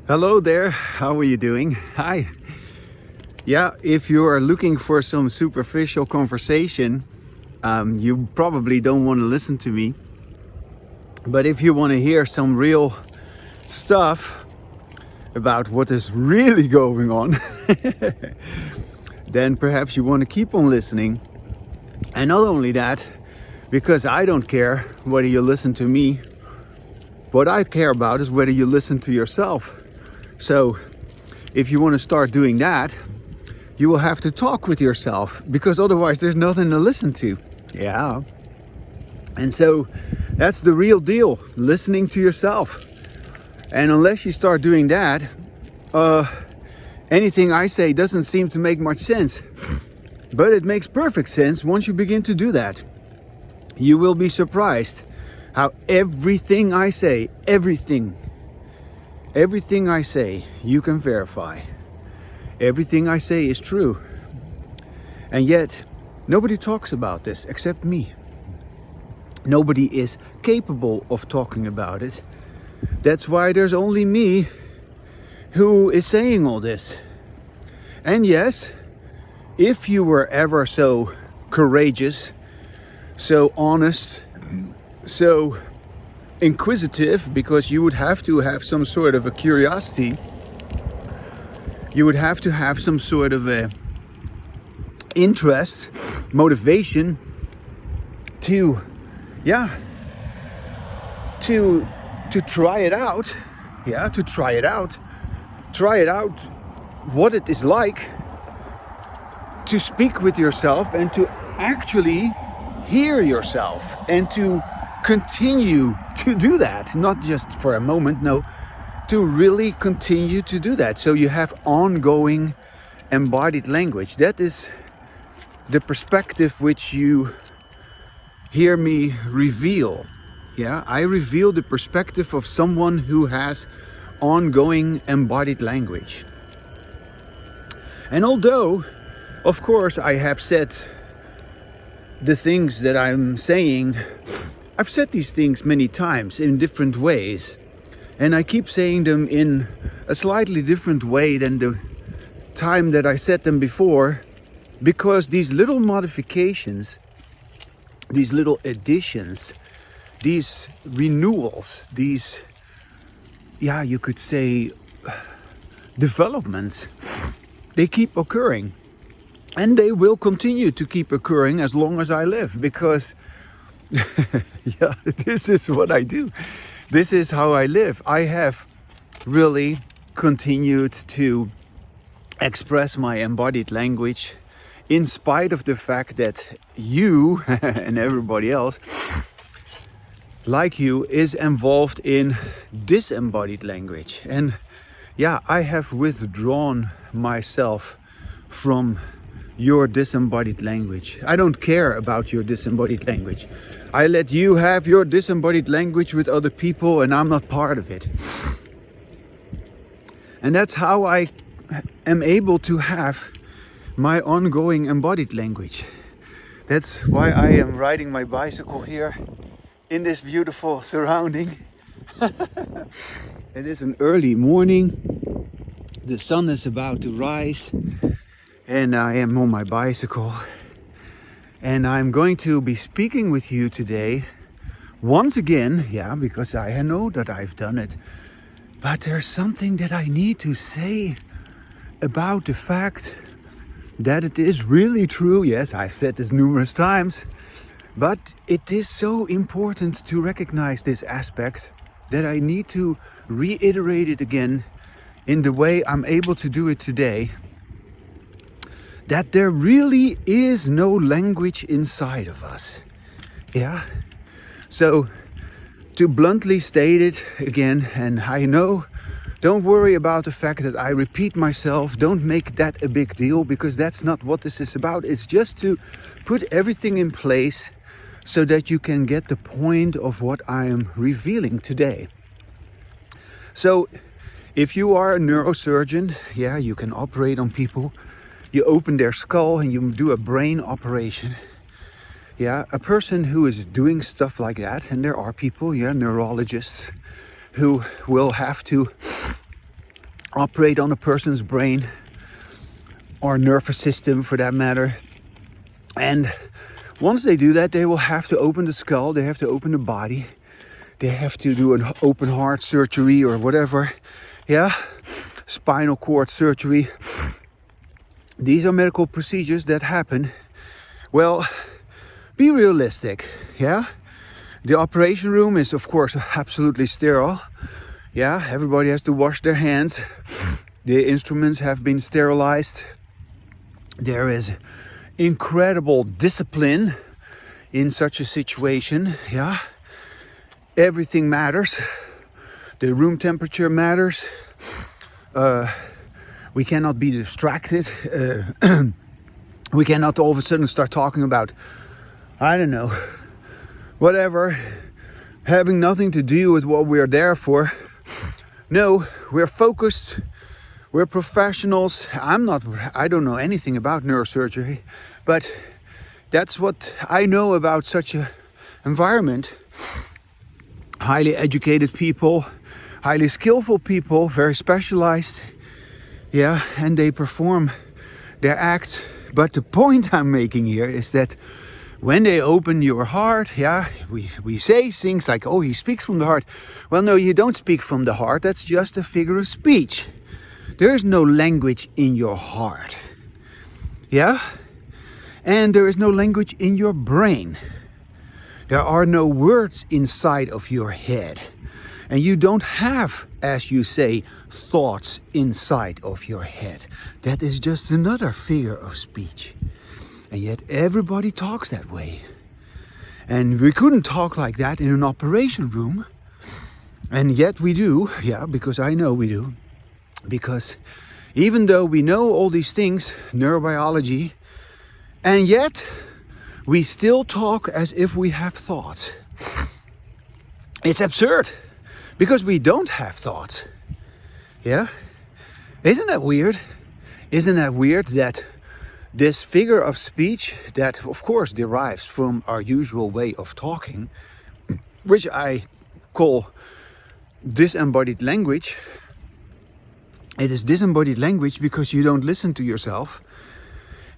Hello there, how are you doing? Hi. Yeah, if you are looking for some superficial conversation, you probably don't want to listen to me. But if you want to hear some real stuff about what is really going on, then perhaps you want to keep on listening. And not only that, because I don't care whether you listen to me, what I care about is whether you listen to yourself. So if you want to start doing that, you will have to talk with yourself, because otherwise there's nothing to listen to. Yeah. And so that's the real deal, listening to yourself. And unless you start doing that, anything I say doesn't seem to make much sense. But it makes perfect sense once you begin to do that. You will be surprised how everything I say, everything I say, you can verify. Everything I say is true. And yet, nobody talks about this except me. Nobody is capable of talking about it. That's why there's only me who is saying all this. And yes, if you were ever so courageous, so honest, so inquisitive, because you would have to have some sort of a curiosity, you would have to have some sort of a interest, motivation to try it out, try it out what it is like to speak with yourself and to actually hear yourself and to continue to do that, not just for a moment, no, to really continue to do that. So you have ongoing embodied language. That is the perspective which you hear me reveal. Yeah, I reveal the perspective of someone who has ongoing embodied language. And although, of course, I have said the things that I'm saying, I've said these things many times in different ways, and I keep saying them in a slightly different way than the time that I said them before, because these little modifications, these little additions, these renewals, these, you could say, developments, they keep occurring. And they will continue to keep occurring as long as I live, because this is what I do. This is how I live. I have really continued to express my embodied language in spite of the fact that you and everybody else like you is involved in disembodied language. And I have withdrawn myself from your disembodied language. I don't care about your disembodied language. I let you have your disembodied language with other people, and I'm not part of it. And that's how I am able to have my ongoing embodied language. That's why I am riding my bicycle here in this beautiful surrounding. It is an early morning. The sun is about to rise, and I am on my bicycle. And I'm going to be speaking with you today once again, because I know that I've done it. But there's something that I need to say about the fact that it is really true. Yes, I've said this numerous times, but it is so important to recognize this aspect that I need to reiterate it again in the way I'm able to do it today. That there really is no language inside of us. So, to bluntly state it again, and I know, don't worry about the fact that I repeat myself. Don't make that a big deal, because that's not what this is about. It's just to put everything in place so that you can get the point of what I am revealing today. So, if you are a neurosurgeon, you can operate on people. You open their skull and you do a brain operation. A person who is doing stuff like that, and there are people, neurologists, who will have to operate on a person's brain or nervous system for that matter. And once they do that, they will have to open the skull, they have to open the body, they have to do an open heart surgery or whatever, yeah, spinal cord surgery. These are medical procedures that happen. Well, be realistic, yeah. The operation room is of course absolutely sterile. Yeah, everybody has to wash their hands. The instruments have been sterilized. There is incredible discipline in such a situation, yeah. Everything matters. The room temperature matters. We cannot be distracted. We cannot all of a sudden start talking about, I don't know, whatever, having nothing to do with what we're there for. No, we're focused. We're professionals. I don't know anything about neurosurgery, but that's what I know about such an environment. Highly educated people, highly skillful people, very specialized. Yeah, and they perform their acts. But the point I'm making here is that when they open your heart, yeah, we say things like, oh, he speaks from the heart. Well, no, you don't speak from the heart. That's just a figure of speech. There is no language in your heart. Yeah? And there is no language in your brain. There are no words inside of your head. And you don't have, as you say, thoughts inside of your head. That is just another figure of speech. And yet everybody talks that way. And we couldn't talk like that in an operation room. And yet we do, yeah, because I know we do. Because even though we know all these things, neurobiology, and yet we still talk as if we have thoughts. It's absurd, because we don't have thoughts. Yeah? Isn't that weird? Isn't that weird that this figure of speech that of course derives from our usual way of talking, which I call disembodied language. It is disembodied language because you don't listen to yourself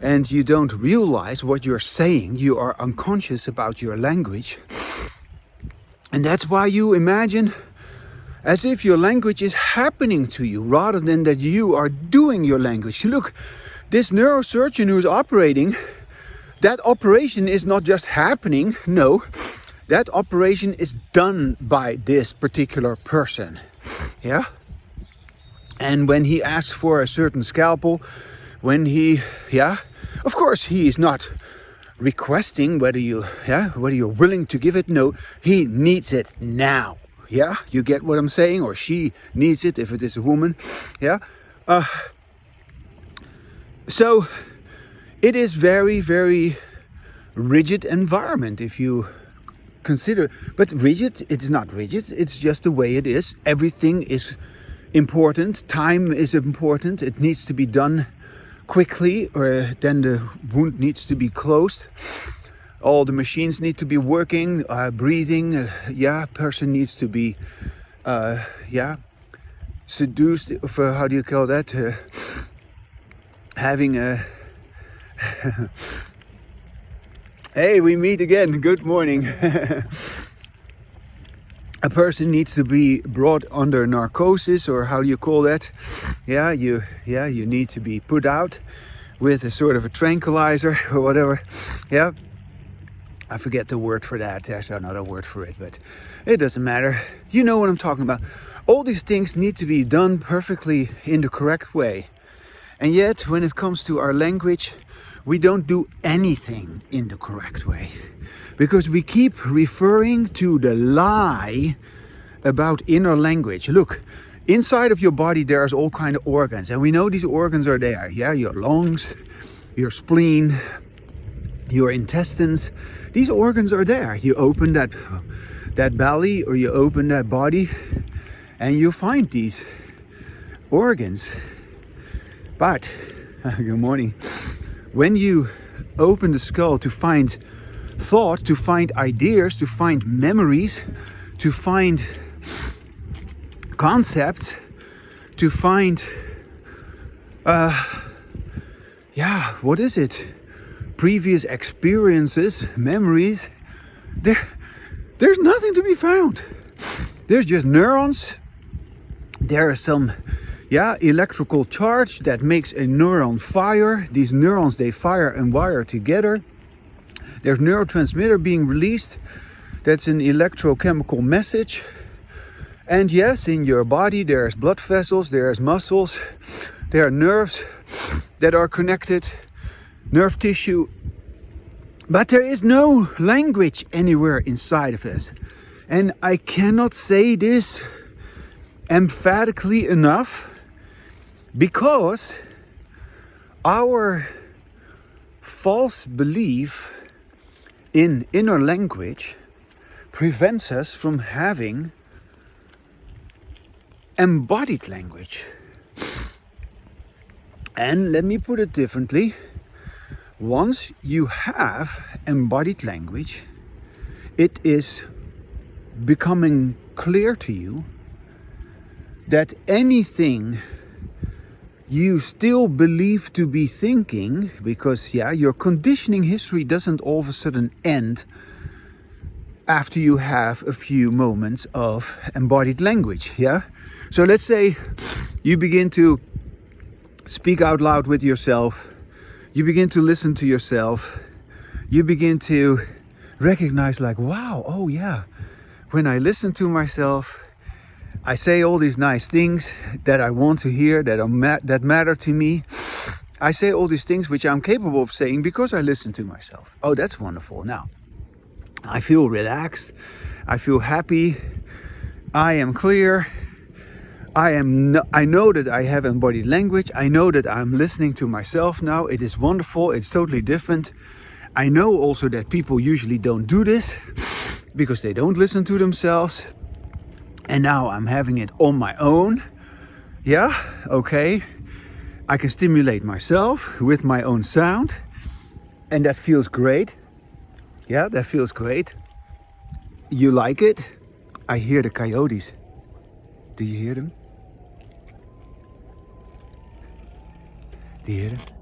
and you don't realize what you're saying. You are unconscious about your language. And that's why you imagine as if your language is happening to you rather than that you are doing your language. Look, this neurosurgeon who's operating, that operation is not just happening. No, that operation is done by this particular person. Yeah? And when he asks for a certain scalpel, when he, yeah, of course he is not requesting whether you're willing to give it. No, he needs it now. Yeah, you get what I'm saying? Or she needs it if it is a woman. Yeah. So it is very, very rigid environment if you consider. But rigid, it's not rigid. It's just the way it is. Everything is important. Time is important. It needs to be done quickly, or then the wound needs to be closed. All the machines need to be working, breathing. Person needs to be, seduced. For how do you call that? Having a. Hey, we meet again. Good morning. A person needs to be brought under narcosis, or how do you call that? You need to be put out with a sort of a tranquilizer or whatever. Yeah. I forget the word for that. There's another word for it, but it doesn't matter. You know what I'm talking about. All these things need to be done perfectly in the correct way. And yet, when it comes to our language, we don't do anything in the correct way. Because we keep referring to the lie about inner language. Look, inside of your body there's all kind of organs. And we know these organs are there. Yeah, your lungs, your spleen, your intestines. These organs are there. You open that belly or you open that body and you find these organs. But, good morning, when you open the skull to find thought, to find ideas, to find memories, to find concepts, to find, what is it? Previous experiences, memories. There's nothing to be found. There's just neurons. There is some, electrical charge that makes a neuron fire. These neurons, they fire and wire together. There's neurotransmitter being released. That's an electrochemical message. And yes, in your body there's blood vessels, there's muscles, there are nerves that are connected, nerve tissue. But there is no language anywhere inside of us. And I cannot say this emphatically enough, because our false belief in inner language prevents us from having embodied language. And let me put it differently. Once you have embodied language, it is becoming clear to you that anything you still believe to be thinking, because your conditioning history doesn't all of a sudden end after you have a few moments of embodied language. So let's say you begin to speak out loud with yourself, you begin to listen to yourself, you begin to recognize like, wow, oh yeah, when I listen to myself, I say all these nice things that I want to hear, that matter to me. I say all these things which I'm capable of saying because I listen to myself. Oh, that's wonderful. Now, I feel relaxed. I feel happy. I am clear. I know that I have embodied language. I know that I'm listening to myself now. It is wonderful. It's totally different. I know also that people usually don't do this because they don't listen to themselves. And now I'm having it on my own. Okay. I can stimulate myself with my own sound. And that feels great. That feels great. You like it? I hear the coyotes. Do you hear them? Do you hear them?